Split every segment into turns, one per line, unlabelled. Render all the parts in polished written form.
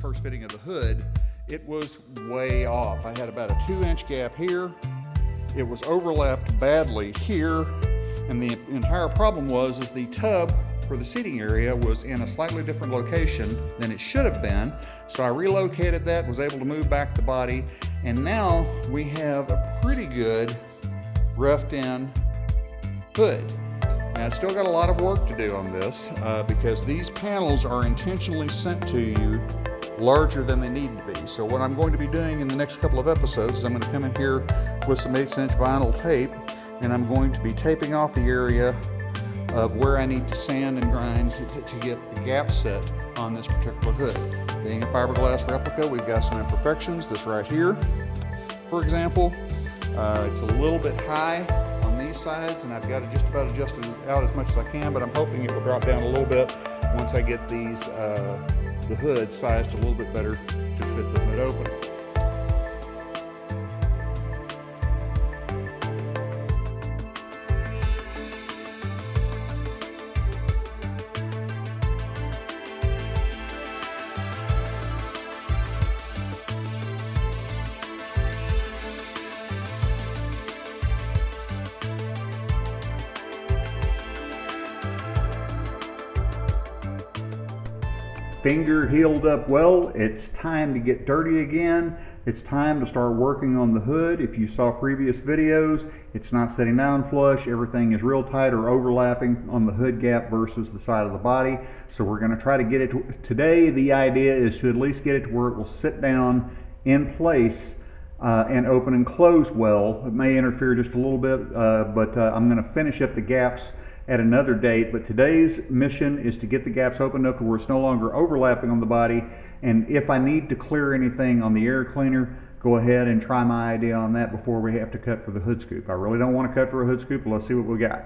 first fitting of the hood, it was way off. I had about a 2-inch gap here. It was overlapped badly here, and the entire problem was the tub for the seating area was in a slightly different location than it should have been. So I relocated that, was able to move back the body, and now we have a pretty good roughed in hood. Now, it's still got a lot of work to do on this because these panels are intentionally sent to you larger than they need to be. So what I'm going to be doing in the next couple of episodes is I'm going to come in here with some 1/8" vinyl tape, and I'm going to be taping off the area of where I need to sand and grind to get the gap set on this particular hood. Being a fiberglass replica, we've got some imperfections. This right here, for example, it's a little bit high on these sides, and I've got to just about adjust it out as much as I can, but I'm hoping it will drop down a little bit once I get these the hood sized a little bit better to fit the hood open. Finger healed up well. It's time to get dirty again. It's time to start working on the hood. If you saw previous videos, it's not sitting down flush. Everything is real tight or overlapping on the hood gap versus the side of the body. So we're going to try to get it to, today the idea is to at least get it to where it will sit down in place and open and close well. It may interfere just a little bit, but I'm going to finish up the gaps at another date. But today's mission is to get the gaps opened up to where it's no longer overlapping on the body, and if I need to clear anything on the air cleaner, go ahead and try my idea on that before we have to cut for the hood scoop. I really don't want to cut for a hood scoop, but let's see what we got.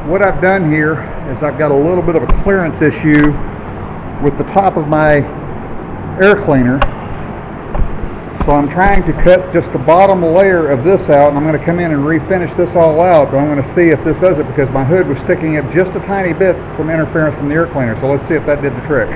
What I've done here is I've got a little bit of a clearance issue with the top of my air cleaner. So I'm trying to cut just the bottom layer of this out, and I'm going to come in and refinish this all out, but I'm going to see if this does it because my hood was sticking up just a tiny bit from interference from the air cleaner. So let's see if that did the trick.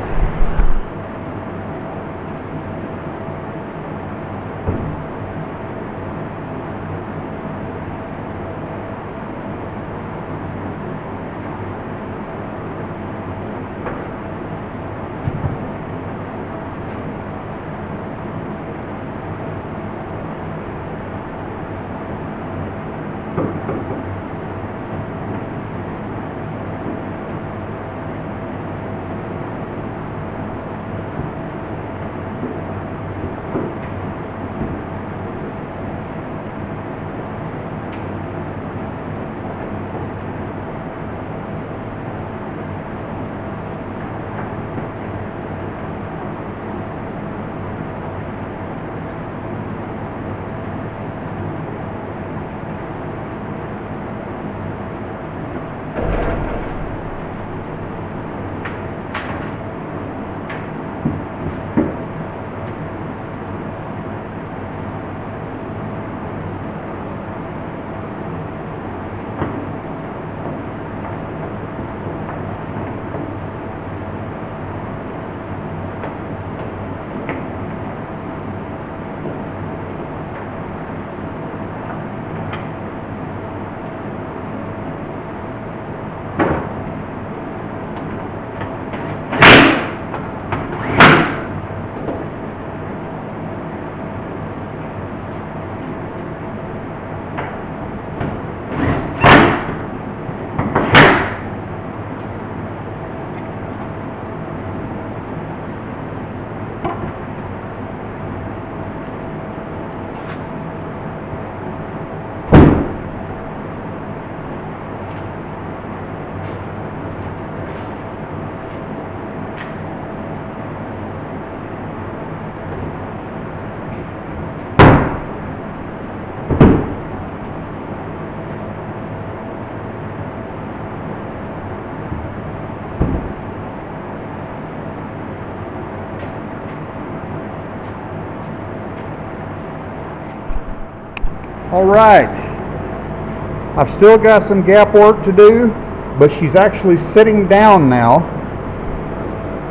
All right, I've still got some gap work to do, but she's actually sitting down now.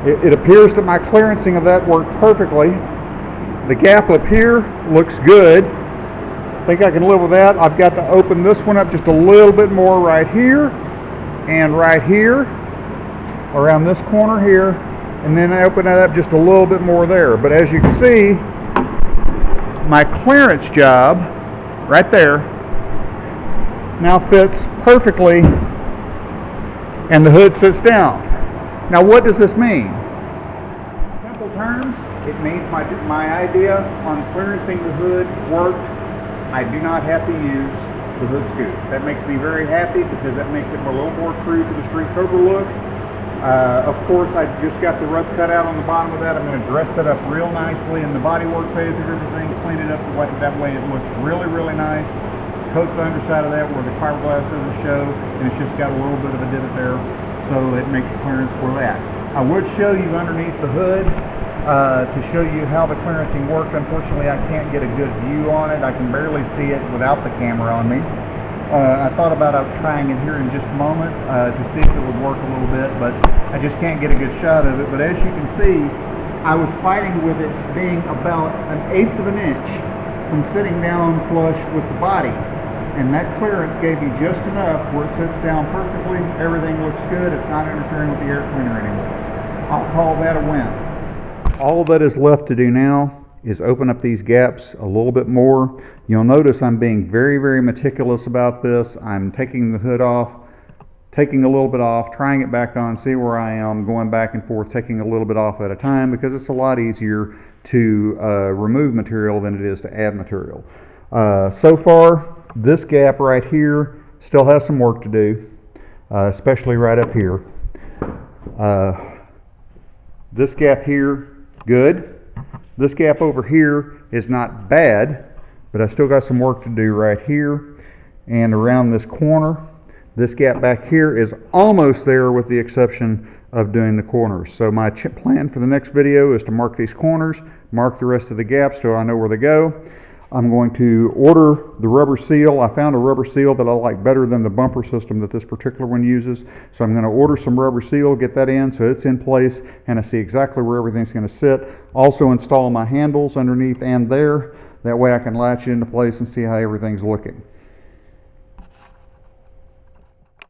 It appears that my clearancing of that worked perfectly. The gap up here looks good. I think I can live with that. I've got to open this one up just a little bit more right here and right here, around this corner here, and then I open it up just a little bit more there. But as you can see, my clearance job right there now fits perfectly, and the hood sits down. Now what does this mean? In simple terms, it means my idea on clearancing the hood worked. I do not have to use the hood scoop. That makes me very happy because that makes it a little more true to the street Cobra look. Of course, I just got the rough cut out on the bottom of that. I'm going to dress that up real nicely in the bodywork phase of everything, clean it up that way it looks really, really nice. Coat the underside of that where the fiberglass doesn't show, and it's just got a little bit of a divot there, so it makes clearance for that. I would show you underneath the hood to show you how the clearancing worked. Unfortunately, I can't get a good view on it. I can barely see it without the camera on me. I thought about trying it here in just a moment to see if it would work a little bit, but I just can't get a good shot of it. But as you can see, I was fighting with it being about 1/8 of an inch from sitting down flush with the body. And that clearance gave me just enough where it sits down perfectly. Everything looks good. It's not interfering with the air cleaner anymore. I'll call that a win. All that is left to do now is open up these gaps a little bit more. You'll notice I'm being very, very meticulous about this. I'm taking the hood off, taking a little bit off, trying it back on, see where I am, going back and forth, taking a little bit off at a time, because it's a lot easier to remove material than it is to add material. So far, this gap right here still has some work to do, especially right up here. This gap here, good. This gap over here is not bad, but I still got some work to do right here and around this corner. This gap back here is almost there with the exception of doing the corners. So my plan for the next video is to mark these corners, mark the rest of the gaps so I know where they go. I'm going to order the rubber seal. I found a rubber seal that I like better than the bumper system that this particular one uses. So I'm going to order some rubber seal, get that in so it's in place, and I see exactly where everything's going to sit. Also install my handles underneath and there. That way I can latch it into place and see how everything's looking.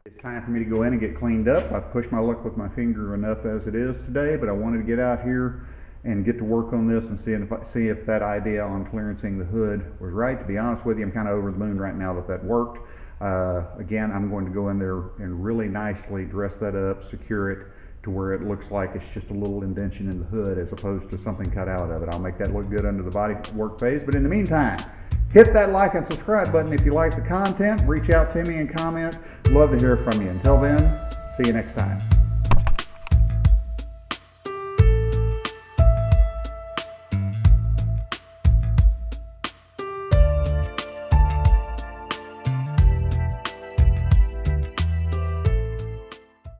It's time for me to go in and get cleaned up. I've pushed my luck with my finger enough as it is today, but I wanted to get out here and get to work on this and see if that idea on clearancing the hood was right. To be honest with you, I'm kind of over the moon right now that worked. Again, I'm going to go in there and really nicely dress that up, secure it to where it looks like it's just a little indentation in the hood as opposed to something cut out of it. I'll make that look good under the body work phase. But in the meantime, hit that like and subscribe button if you like the content. Reach out to me and comment. Love to hear from you. Until then, see you next time.